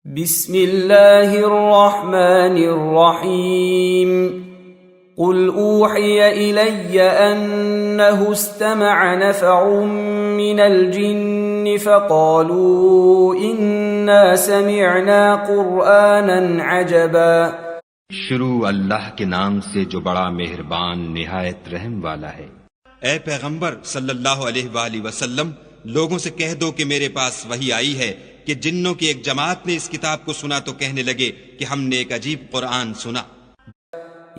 بسم اللہ الرحمن الرحیم قل اوحی الی انہ استمع نفر من الجن فقالوا انا سمعنا قرآنا عجبا۔ شروع اللہ کے نام سے جو بڑا مہربان نہایت رحم والا ہے۔ اے پیغمبر صلی اللہ علیہ وآلہ وسلم، لوگوں سے کہہ دو کہ میرے پاس وحی آئی ہے کہ جنوں کی ایک جماعت نے اس کتاب کو سنا تو کہنے لگے کہ ہم نے ایک عجیب قرآن سنا۔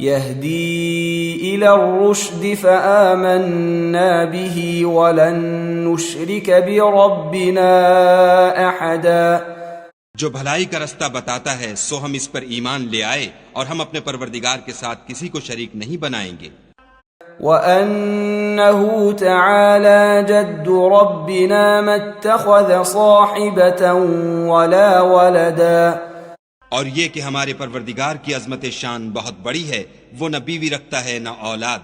يهدي إلى الرشد فآمنا به ولن نشرك بربنا أحدا۔ جو بھلائی کا رستہ بتاتا ہے سو ہم اس پر ایمان لے آئے اور ہم اپنے پروردگار کے ساتھ کسی کو شریک نہیں بنائیں گے۔ وَأَنَّهُ تَعَالَى جَدُّ رَبِّنَا مَا اتَّخَذَ صَاحِبَةً وَلَا وَلَدًا۔ اور یہ کہ ہمارے پروردگار کی عظمت شان بہت بڑی ہے، وہ نہ بیوی رکھتا ہے نہ اولاد۔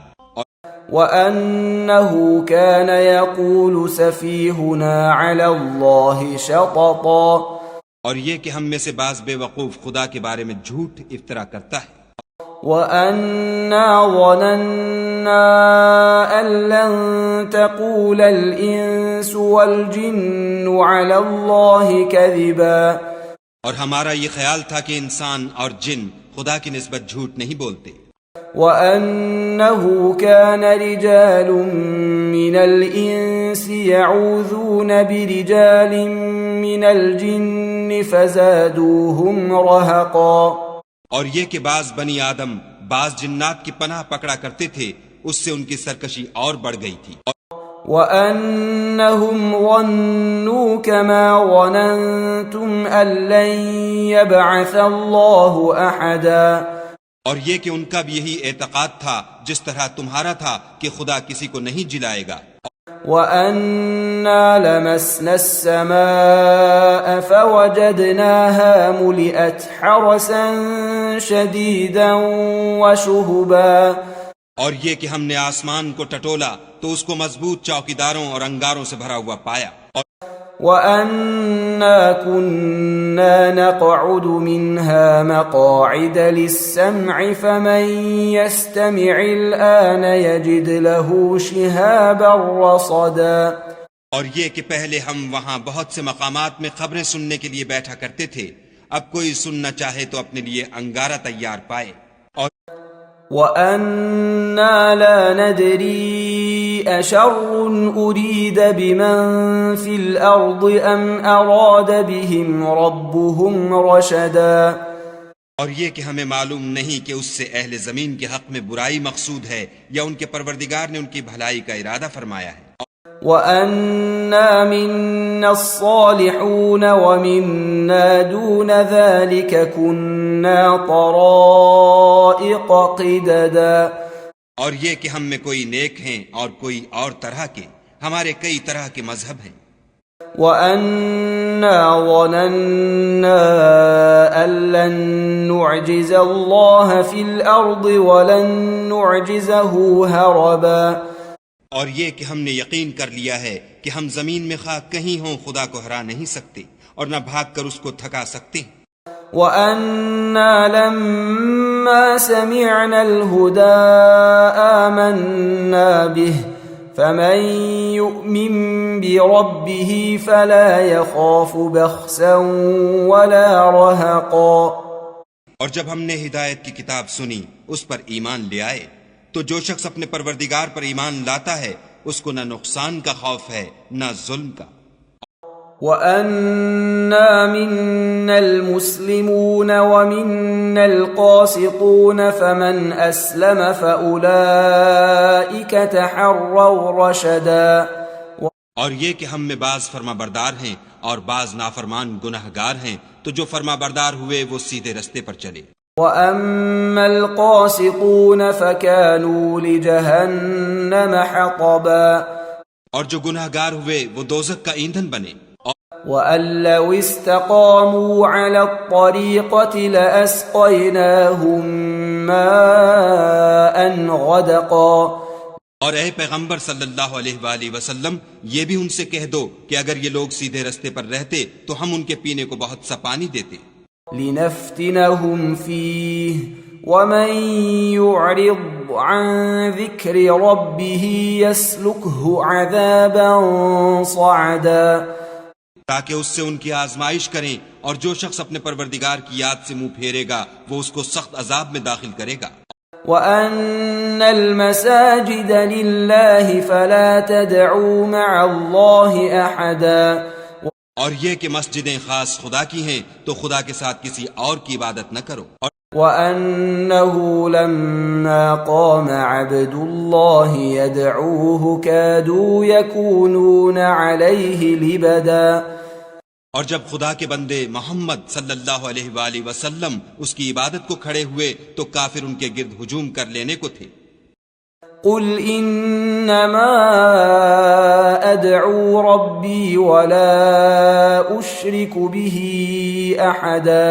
وَأَنَّهُ كَانَ يَقُولُ سَفِيهُنَا عَلَى اللَّهِ شَطَطًا۔ اور یہ کہ ہم میں سے بعض بے وقوف خدا کے بارے میں جھوٹ افطرا کرتا ہے۔ وَأَنَّا ظَنَنَّا أَن لَّن تَقُولَ الْإِنسُ وَالْجِنُّ عَلَى اللَّهِ كَذِبًا۔ اور ہمارا یہ خیال تھا کہ انسان اور جن خدا کی نسبت جھوٹ نہیں بولتے۔ وَأَنَّهُ كَانَ رِجَالٌ مِّنَ الْإِنسِ يَعُوذُونَ بِرِجَالٍ مِّنَ الْجِنِّ فَزَادُوهُمْ رَهَقًا۔ اور یہ کہ بعض بنی آدم بعض جنات کی پناہ پکڑا کرتے تھے، اس سے ان کی سرکشی اور بڑھ گئی تھی۔ وَأَنَّهُمْ ظَنُّوا كَمَا ظَنَنْتُمْ أَن لَّن يَبْعَثَ اللَّهُ أَحَدًا۔ اور یہ کہ ان کا بھی یہی اعتقاد تھا جس طرح تمہارا تھا کہ خدا کسی کو نہیں جلائے گا۔ وَأَنَّا لَمَسْنَا السَّمَاءَ فَوَجَدْنَاهَا مُلِئَتْ حَرَسًا شَدِيدًا وَشُهُبًا۔ اور یہ کہ ہم نے آسمان کو ٹٹولا تو اس کو مضبوط چوکیداروں اور انگاروں سے بھرا ہوا پایا۔ وَأَنَّا كُنَّا نَقْعُدُ مِنْهَا مَقَاعِدَ لِلسَّمْعِ فَمَنْ يَسْتَمِعِ الْآنَ يَجِدْ لَهُ شِهَابًا رَّصَدًا۔ اور یہ کہ پہلے ہم وہاں بہت سے مقامات میں خبریں سننے کے لیے بیٹھا کرتے تھے، اب کوئی سننا چاہے تو اپنے لیے انگارہ تیار پائے۔ وَأَنَّا لَا نَدْرِي أَشَرٌّ أُرِيدَ بِمَن فِي الْأَرْضِ أَمْ أَرَادَ بِهِمْ رَبُّهُمْ رَشَدًا۔ اور یہ کہ ہمیں معلوم نہیں کہ اس سے اہل زمین کے حق میں برائی مقصود ہے یا ان کے پروردگار نے ان کی بھلائی کا ارادہ فرمایا ہے۔ وَأَنَّا مِنَّا الصَّالِحُونَ وَمِنَّا دُونَ ذَلِكَ كُنَّا طَرَائِقَ قِدَدًا۔ اور یہ کہ ہم میں کوئی نیک ہیں اور کوئی اور طرح کے، ہمارے کئی طرح کے مذہب ہیں۔ وَأَنَّا ظَنَنَّا أَن لَّن نُّعْجِزَ اللَّهَ فِي الْأَرْضِ وَلَن نُّعْجِزَهُ هَرَبًا۔ اور یہ کہ ہم نے یقین کر لیا ہے کہ ہم زمین میں خواہ کہیں ہوں خدا کو ہرا نہیں سکتے اور نہ بھاگ کر اس کو تھکا سکتے۔ وَأَنَّا لَمَّا سَمِعْنَا الْهُدَىٰ آمَنَّا بِهِ فَمَن يُؤْمِن بِرَبِّهِ فَلَا يَخَافُ بَخْسًا وَلَا رَهَقًا۔ اور جب ہم نے ہدایت کی کتاب سنی اس پر ایمان لے آئے تو جو شخص اپنے پروردگار پر ایمان لاتا ہے اس کو نہ نقصان کا خوف ہے نہ ظلم کا۔ وَأَنَّا مِنَّا الْمُسْلِمُونَ وَمِنَّا الْقَاسِطُونَ فَمَنْ أَسْلَمَ فَأُولَئِكَ تَحَرَّوْا رَشَدًا۔ اور یہ کہ ہم میں بعض فرما بردار ہیں اور بعض نافرمان گناہگار ہیں، تو جو فرما بردار ہوئے وہ سیدھے رستے پر چلے۔ وَأَمَّا الْقَاسِطُونَ فَكَانُوا لِجَهَنَّمَ حَطَبًا۔ اور جو گناہگار ہوئے وہ دوزخ کا ایندھن بنے۔ وَأَن لَّوْ اسْتَقَامُوا عَلَى الطَّرِيقَةِ لَأَسْقَيْنَاهُم مَّاءً غَدَقًا۔ اور اے پیغمبر صلی اللہ علیہ وآلہ وسلم، یہ بھی ان سے کہہ دو کہ اگر یہ لوگ سیدھے رستے پر رہتے تو ہم ان کے پینے کو بہت سا پانی دیتے۔ لنفتنهم فيه ومن يعرض عن ذكر ربه يسلكه عذابا صعدا، تاکہ اس سے ان کی آزمائش کریں، اور جو شخص اپنے پروردگار کی یاد سے منہ پھیرے گا وہ اس کو سخت عذاب میں داخل کرے گا۔ وَأَنَّ الْمَسَاجِدَ لِلَّهِ فَلَا تَدْعُوا مَعَ اللَّهِ أَحَدًا، اور یہ کہ مسجدیں خاص خدا کی ہیں تو خدا کے ساتھ کسی اور کی عبادت نہ کرو۔ وَأَنَّهُ لَمَّا قَامَ عَبْدُ اللَّهِ يَدْعُوهُ كَادُوا يَكُونُونَ عَلَيْهِ لِبَدًا، اور جب خدا کے بندے محمد صلی اللہ علیہ وآلہ وسلم اس کی عبادت کو کھڑے ہوئے تو کافر ان کے گرد ہجوم کر لینے کو تھے۔ قُلْ إِنَّمَا أَدْعُو رَبِّي وَلَا أُشْرِكُ بِهِ أَحَدًا،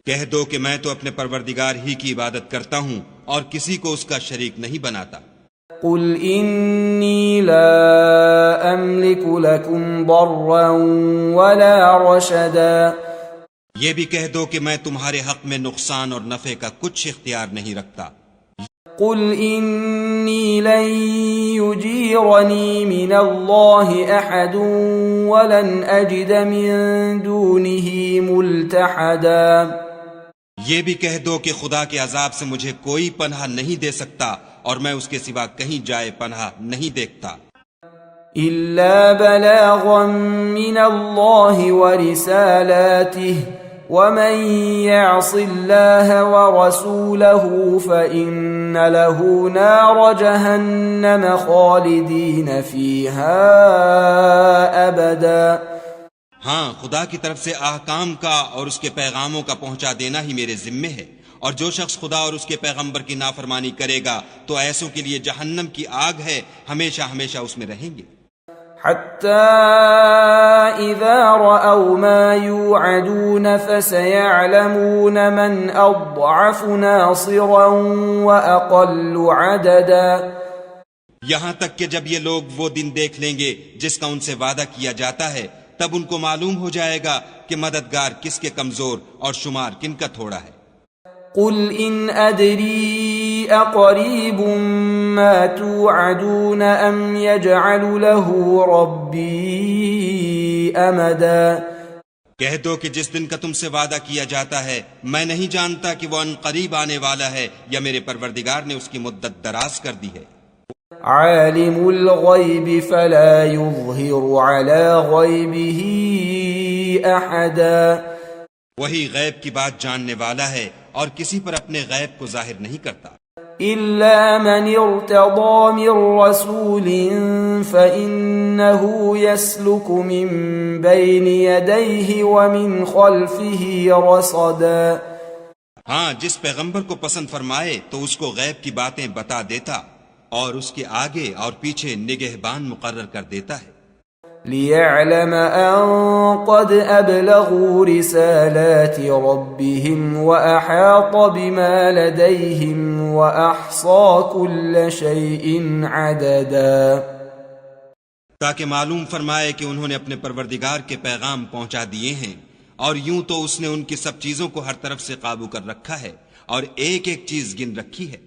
کہہ دو کہ میں تو اپنے پروردگار ہی کی عبادت کرتا ہوں اور کسی کو اس کا شریک نہیں بناتا۔ قُلْ إِنِّي لَا أَمْلِكُ لَكُمْ ضَرًّا وَلَا رَشَدًا، یہ بھی کہہ دو کہ میں تمہارے حق میں نقصان اور نفع کا کچھ اختیار نہیں رکھتا۔ قُلْ إِنِّي لَن يُجِيرَنِي مِنَ اللَّهِ أَحَدٌ وَلَنْ أَجِدَ مِن دُونِهِ مُلْتَحَدًا، یہ بھی کہہ دو کہ خدا کے عذاب سے مجھے کوئی پناہ نہیں دے سکتا اور میں اس کے سوا کہیں جائے پناہ نہیں دیکھتا۔ إِلَّا بَلَاغًا مِّنَ اللَّهِ وَرِسَالَاتِهِ وَمَن يَعْصِ اللَّهَ وَرَسُولَهُ فَإِنَّ لَهُ نَارَ جَهَنَّمَ خَالِدِينَ فِيهَا أَبَدًا، ہاں، خدا کی طرف سے احکام کا اور اس کے پیغاموں کا پہنچا دینا ہی میرے ذمے ہے، اور جو شخص خدا اور اس کے پیغمبر کی نافرمانی کرے گا تو ایسوں کے لیے جہنم کی آگ ہے، ہمیشہ ہمیشہ اس میں رہیں گے۔ حَتَّى إِذَا رَأَوْا مَا يُوعَدُونَ فَسَيَعْلَمُونَ مَنْ أَضْعَفُ نَاصِرًا وَأَقَلُّ عَدَدًا، یہاں تک کہ جب یہ لوگ وہ دن دیکھ لیں گے جس کا ان سے وعدہ کیا جاتا ہے، تب ان کو معلوم ہو جائے گا کہ مددگار کس کے کمزور اور شمار کن کا تھوڑا ہے۔ قُلْ إِنْ أَدْرِي أَقَرِيبٌ مَّا تُوعَدُونَ أَمْ يَجْعَلُ لَهُ رَبِّي أَمَدًا، کہہ دو کہ جس دن کا تم سے وعدہ کیا جاتا ہے میں نہیں جانتا کہ وہ ان قریب آنے والا ہے یا میرے پروردگار نے اس کی مدت دراز کر دی ہے۔ عَالِمُ الْغَيْبِ فَلَا يُظْهِرُ عَلَى غَيْبِهِ أَحَدًا، وہی غیب کی بات جاننے والا ہے اور کسی پر اپنے غیب کو ظاہر نہیں کرتا۔ إِلَّا مَنِ ارْتَضَىٰ مِن رَّسُولٍ فَإِنَّهُ يَسْلُكُ مِن بَيْنِ يَدَيْهِ وَمِنْ خَلْفِهِ رَصَدًا، ہاں، جس پیغمبر کو پسند فرمائے تو اس کو غیب کی باتیں بتا دیتا اور اس کے آگے اور پیچھے نگہبان مقرر کر دیتا ہے۔ لِيَعْلَمَ أَن قَدْ أَبْلَغُوا رِسَالَاتِ رَبِّهِمْ وَأَحَاطَ بِمَا لَدَيْهِمْ وَأَحْصَىٰ كُلَّ شَيْءٍ عَدَدًا، تاکہ معلوم فرمائے کہ انہوں نے اپنے پروردگار کے پیغام پہنچا دیے ہیں، اور یوں تو اس نے ان کی سب چیزوں کو ہر طرف سے قابو کر رکھا ہے اور ایک ایک چیز گن رکھی ہے۔